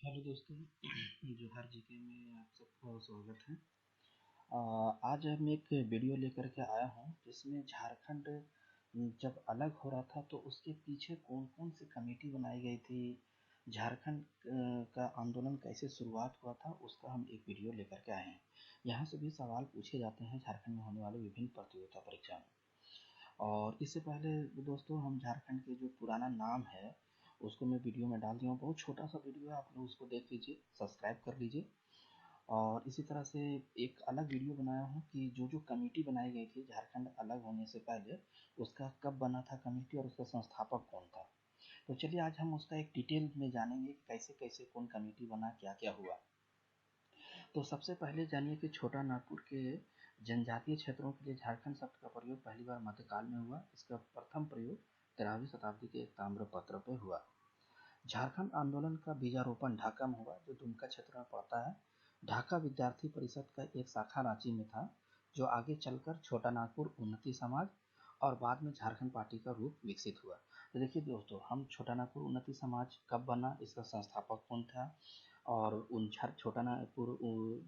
Hello दोस्तों। जोहार GK में आप सबको स्वागत है। आज मैं एक वीडियो लेकर के आया हूँ जिसमें झारखंड जब अलग हो रहा था तो उसके पीछे कौन कौन सी कमेटी बनाई गई थी, झारखंड का आंदोलन कैसे शुरुआत हुआ था, उसका हम एक वीडियो लेकर के आए हैं। यहाँ से भी सवाल पूछे जाते हैं झारखंड में होने वाले विभिन्न प्रतियोगिता परीक्षा में। और इससे पहले दोस्तों हम झारखंड के जो पुराना नाम है उसको मैं वीडियो में डाल दिया हूँ। बहुत छोटा सा वीडियो है, आप लोग उसको देख लीजिए, सब्सक्राइब कर लीजिए। और इसी तरह से एक अलग वीडियो बनाया हूँ कि जो जो कमेटी बनाई गई थी झारखंड अलग होने से पहले, उसका कब बना था कमेटी और उसका संस्थापक कौन था। तो चलिए आज हम उसका एक डिटेल में जानेंगे कि कैसे कैसे कौन कमेटी बना, क्या क्या हुआ। तो सबसे पहले जानिए कि छोटा नागपुर के जनजातीय क्षेत्रों के लिए झारखंड शब्द का प्रयोग पहली बार मध्यकाल में हुआ। इसका प्रथम प्रयोग 13वीं शताब्दी के एक ताम्रपत्र पे हुआ। झारखंड आंदोलन का बीजारोपण ढाका में हुआ, जो दुमका क्षेत्र में पड़ता है। ढाका विद्यार्थी परिषद का एक शाखा रांची में था, जो आगे चलकर छोटा नागपुर उन्नति समाज और बाद में झारखंड पार्टी का रूप विकसित हुआ। तो देखिए दोस्तों, हम छोटा नागपुर उन्नति समाज कब बना, इसका संस्थापक कौन था, और उन छोटा नागपुर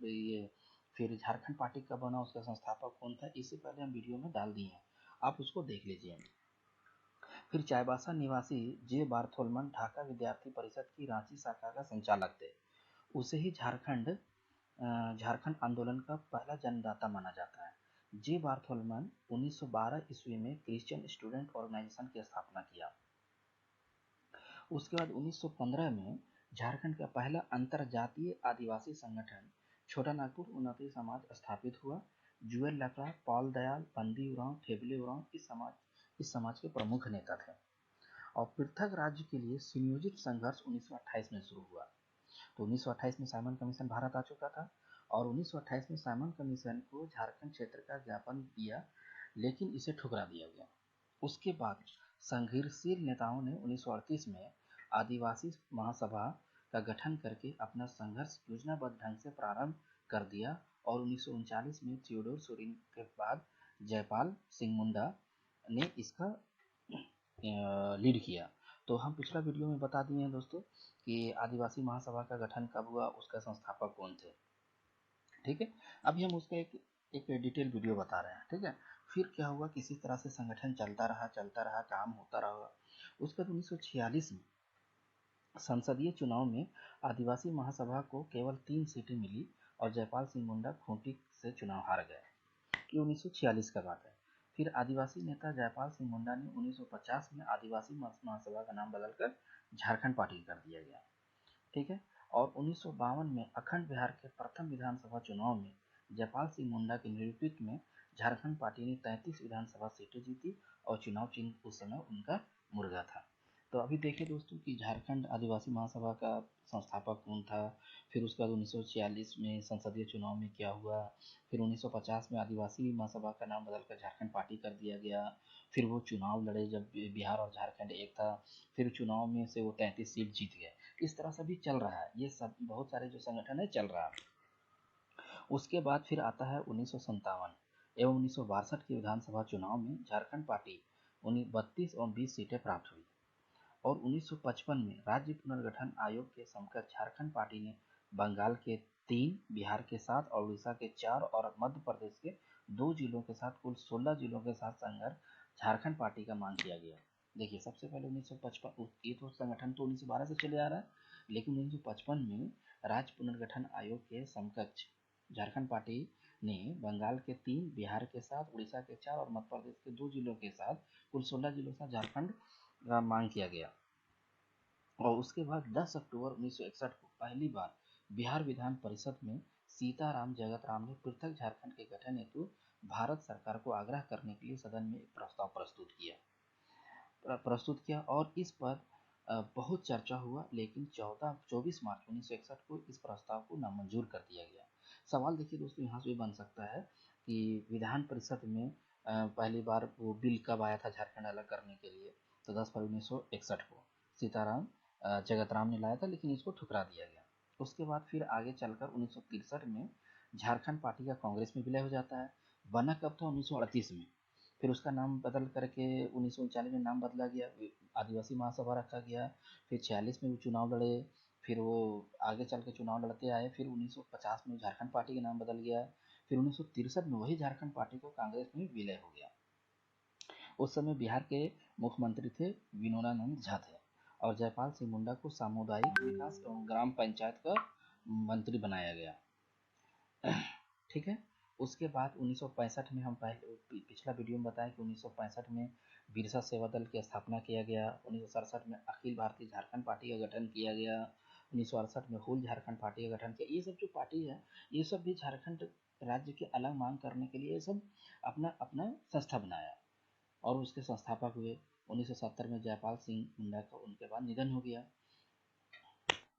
ये फिर झारखंड पार्टी कब बना, उसका संस्थापक कौन था, इससे पहले हम वीडियो में डाल दिए हैं, आप उसको देख लीजिए। फिर चाईबासा निवासी जे बार्थोलमन ढाका विद्यार्थी परिषद की रांची शाखा का संचालक थे। उसे ही झारखंड आंदोलन का पहला जन्मदाता माना जाता है। जे बार्थोलमन 1912 ईस्वी में क्रिश्चियन स्टूडेंट ऑर्गेनाइजेशन की स्थापना किया। उसके बाद 1915 में झारखंड का पहला अंतरजातीय आदिवासी संगठन छोटा नागपुर उन्नति समाज स्थापित हुआ। जुएल लकड़ा, पॉल दयाल, बंदी उरांव, ठेबले उरांव इस समाज के प्रमुख नेता थे। और पृथक राज्य के लिए सुनियोजित संघर्ष 1928 में शुरू हुआ। तो 1928 में साइमन कमीशन भारत आ चुका था और 1928 में साइमन कमीशन को झारखंड क्षेत्र का ज्ञापन दिया, लेकिन इसे ठुकरा दिया गया। उसके बाद संघर्षशील नेताओं ने 1938 में आदिवासी महासभा का गठन करके अपना संघर्ष योजनाबद्ध ढंग से प्रारंभ कर दिया और 1939 में थियोडोर सोरेन के बाद जयपाल सिंह मुंडा ने इसका लीड किया। तो हम पिछला वीडियो में बता दिए हैं दोस्तों कि आदिवासी महासभा का गठन कब हुआ, उसका संस्थापक कौन थे। ठीक है, अभी हम उसका एक डिटेल वीडियो बता रहे हैं। ठीक है, फिर क्या हुआ, किसी तरह से संगठन चलता रहा, काम होता रहा। उसके बाद 1946 में संसदीय चुनाव में आदिवासी महासभा को केवल 3 सीटें मिली और जयपाल सिंह मुंडा खूंटी से चुनाव हार गए। ये 1946 का बात है। फिर आदिवासी नेता जयपाल सिंह मुंडा ने 1950 में आदिवासी महासभा का नाम बदलकर झारखंड पार्टी कर दिया गया। ठीक है, और 1952 में अखंड बिहार के प्रथम विधानसभा चुनाव में जयपाल सिंह मुंडा के नेतृत्व में झारखंड पार्टी ने 33 विधानसभा सीटें जीती और चुनाव चिन्ह उस समय उनका मुर्गा था। तो अभी देखिए दोस्तों कि झारखंड आदिवासी महासभा का संस्थापक कौन था, फिर उसके बाद 1946 में संसदीय चुनाव में क्या हुआ, फिर 1950 में आदिवासी महासभा का नाम बदलकर झारखंड पार्टी कर दिया गया। फिर वो चुनाव लड़े जब बिहार और झारखंड एक था, फिर चुनाव में से वो 33 सीट जीत गए। इस तरह से भी चल रहा है, ये सब बहुत सारे जो संगठन है चल रहा है। उसके बाद फिर आता है 1957 एवं 1962 के विधानसभा चुनाव में झारखंड पार्टी 32 और 20 सीटें प्राप्त हुई। और 1955 में राज्य पुनर्गठन आयोग के समकक्ष झारखंड पार्टी ने बंगाल के 3, बिहार के 7 और उड़ीसा के 4 और मध्य प्रदेश के 2 जिलों के साथ कुल 16 जिलों के साथ संघर्ष झारखंड पार्टी का मांग किया गया। देखिए, सबसे पहले 1955, ये तो संगठन तो 1912 से चले आ रहा है, लेकिन 1955 में राज्य पुनर्गठन आयोग के समकक्ष झारखंड पार्टी ने बंगाल के 3, बिहार के 7, उड़ीसा के 4 और मध्य प्रदेश के 2 जिलों के साथ कुल 16 जिलों का झारखंड का मांग किया गया। और उसके बाद 10 अक्टूबर 1961 को पहली बार बिहार विधान परिषद में सीताराम जगत राम ने पृथक झारखंड के गठन हेतु भारत सरकार को आग्रह करने के लिए सदन में एक प्रस्ताव प्रस्तुत किया और इस पर बहुत चर्चा हुआ, लेकिन 24 मार्च 1961 को इस प्रस्ताव को नामंजूर कर दिया गया। सवाल देखिए दोस्तों, यहाँ से भी बन सकता है कि विधान परिषद में पहली बार वो बिल कब आया था झारखंड अलग करने के लिए, तो 10 फरवरी 1961 को सीताराम जगत राम ने लाया था, लेकिन इसको ठुकरा दिया गया। उसके बाद फिर आगे चलकर 1963 में झारखंड पार्टी का कांग्रेस में विलय हो जाता है। बना कब था, 1938 में। फिर उसका नाम बदल करके 1939 में नाम बदला गया, आदिवासी महासभा रखा गया। फिर 46 में वो चुनाव लड़े, फिर वो आगे चल के चुनाव लड़ते आए। फिर 1950 में झारखंड पार्टी का नाम बदल गया। फिर 1963 में वही झारखंड पार्टी को कांग्रेस में विलय हो गया। उस समय बिहार के मुख्यमंत्री थे विनोदानंद झा थे और जयपाल सिंह मुंडा को सामुदायिक विकास एवं ग्राम पंचायत का मंत्री बनाया गया। ठीक है। उसके बाद 1965 में हम पहले पिछला वीडियो में बताया कि 1965 में बिरसा सेवा दल की स्थापना किया गया। 1967 में अखिल भारतीय झारखंड पार्टी का गठन किया गया। 1968 में हुल झारखंड पार्टी का गठन किया। ये सब जो पार्टी है ये सब भी झारखंड राज्य की अलग मांग करने के लिए ये सब अपना अपना संस्था बनाया और उसके संस्थापक हुए। 1970 में जयपाल सिंह मुंडा का उनके बाद निधन हो गया।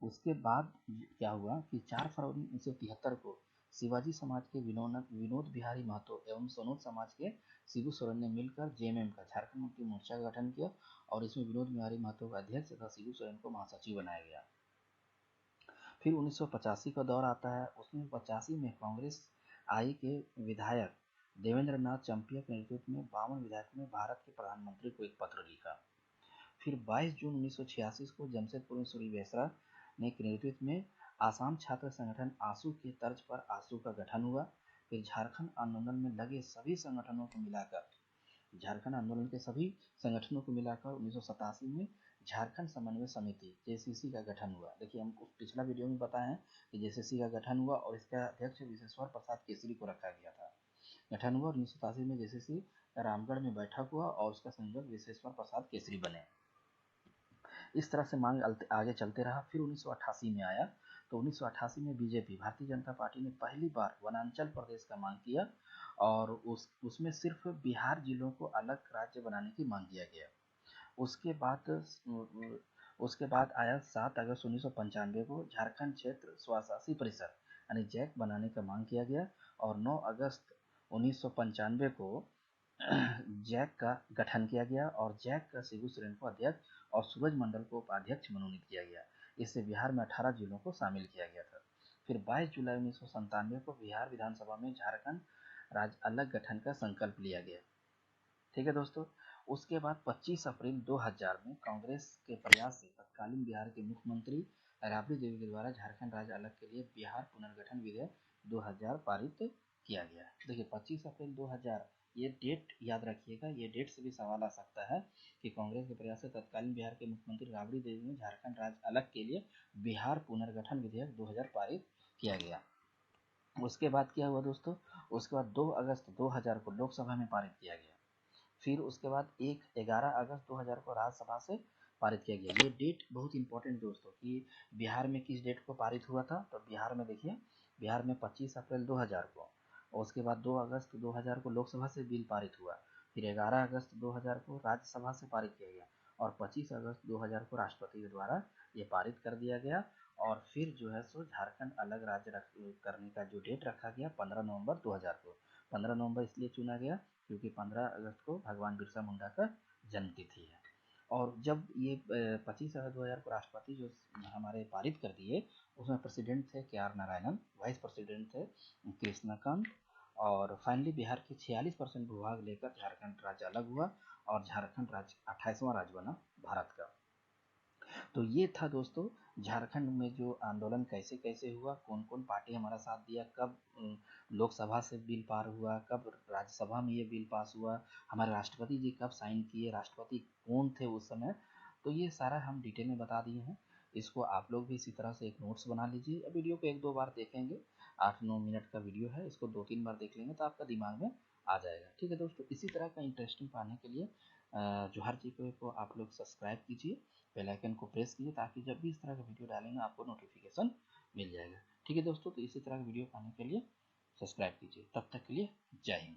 उसके बाद क्या हुआ कि 4 फरवरी 1973 को शिवाजी समाज के विनोद बिहारी महतो एवं सोनोद समाज के शिबू सोरेन ने मिलकर जेएमएम का झारखंड मुक्ति मोर्चा का गठन किया और इसमें विनोद बिहारी महतो का अध्यक्ष तथा शिबू सोरेन को महासचिव बनाया गया। फिर 1985 का दौर आता है। उसमें 85 में कांग्रेस आई के विधायक देवेंद्र नाथ चंपिया के नेतृत्व में 52 विधायकों ने भारत के प्रधानमंत्री को एक पत्र लिखा। फिर 22 जून 1986 को जमशेदपुर में सूरी बेसरा ने के नेतृत्व में आसाम छात्र संगठन आसू के तर्ज पर आसू का गठन हुआ। फिर झारखंड आंदोलन में लगे सभी संगठनों को मिलाकर झारखंड आंदोलन के सभी संगठनों को मिलाकर 1987 में झारखंड समन्वय समिति जेसीसी का गठन हुआ। देखिए हम पिछला वीडियो में बताए हैं कि जेसीसी का गठन हुआ और इसका अध्यक्ष विशेश्वर प्रसाद केसरी को रखा गया था। गठन हुआ 1987 में जेसीसी रामगढ़ में बैठक हुआ और उसका संयोजक विशेश्वर प्रसाद केसरी बने। इस तरह से मांग आगे चलते रहा। फिर 1988 में आया तो 1988 में बीजेपी भारतीय जनता पार्टी ने पहली बार वनांचल प्रदेश का मांग किया और उसमें सिर्फ बिहार जिलों को अलग राज्य बनाने की मांग किया गया। उसके बाद आया 7 अगस्त 1995 को झारखंड क्षेत्र स्वशासी परिषद यानी जैक बनाने का मांग किया गया और 9 अगस्त 1995 को जैक का गठन किया गया और जैक का शिबू सोरेन को अध्यक्ष और सूरज मंडल को उपाध्यक्ष मनोनीत किया गया। इससे बिहार में 18 जिलों को शामिल किया गया था। फिर 22 जुलाई 1997 को बिहार विधानसभा में झारखंड राज्य अलग गठन का संकल्प लिया गया। ठीक है दोस्तों। उसके बाद 25 अप्रैल 2000 में कांग्रेस के प्रयास से तत्कालीन बिहार के मुख्यमंत्री राबड़ी देवी के द्वारा झारखंड राज्य अलग के लिए बिहार पुनर्गठन विधेयक 2000 पारित किया गया। देखिए 25 अप्रैल 2000 ये डेट याद रखिएगा। ये डेट से भी सवाल आ सकता है कि कांग्रेस के प्रयास से तत्कालीन बिहार के मुख्यमंत्री राबड़ी देवी ने झारखंड राज्य अलग के लिए बिहार पुनर्गठन विधेयक 2000 पारित किया गया। उसके बाद क्या हुआ दोस्तों, उसके बाद 2 अगस्त 2000 को लोकसभा में पारित किया गया। फिर उसके बाद 11 अगस्त 2000 को राज्यसभा से पारित किया गया। ये डेट बहुत इंपॉर्टेंट दोस्तों कि बिहार में किस डेट को पारित हुआ था। तो बिहार में देखिए, बिहार में 25 अप्रैल 2000 को और उसके बाद 2 अगस्त 2000 को लोकसभा से बिल पारित हुआ। फिर 11 अगस्त 2000 को राज्यसभा से पारित किया गया और 25 अगस्त 2000 को राष्ट्रपति के द्वारा ये पारित कर दिया गया। और फिर जो है सो झारखंड अलग राज्य करने का जो डेट रखा गया 15 नवंबर 2000 को। 15 नवंबर इसलिए चुना गया क्योंकि 15 अगस्त को भगवान बिरसा मुंडा का जन्मतिथि है। और जब ये 25 अगस्त 2000 को राष्ट्रपति जो हमारे पारित कर दिए, उसमें प्रेसिडेंट थे के.आर. नारायणन, वाइस प्रेसिडेंट थे कृष्णकांत और फाइनली बिहार के 46% भूभाग लेकर झारखंड राज्य अलग हुआ और झारखंड राज्य 28वां राज्य बना भारत का। तो ये था दोस्तों झारखंड में जो आंदोलन कैसे कैसे हुआ, कौन कौन पार्टी हमारा साथ दिया, कब लोकसभा से बिल पार हुआ, कब राज्यसभा में ये बिल पास हुआ, हमारे राष्ट्रपति जी कब साइन किए, राष्ट्रपति कौन थे उस समय। तो ये सारा हम डिटेल में बता दिए हैं। इसको आप लोग भी इसी तरह से एक नोट्स बना लीजिए। वीडियो को 1-2 बार देखेंगे, 8-9 मिनट का वीडियो है, इसको 2-3 बार देख लेंगे तो आपका दिमाग में आ जाएगा। ठीक है दोस्तों, इसी तरह का इंटरेस्टिंग पाने के लिए जोहार जी को आप लोग सब्सक्राइब कीजिए, बेल आइकन को प्रेस कीजिए ताकि जब भी इस तरह का वीडियो डालेंगे आपको नोटिफिकेशन मिल जाएगा। ठीक है दोस्तों, तो इसी तरह का वीडियो पाने के लिए सब्सक्राइब कीजिए। तब तक के लिए जय हिंद।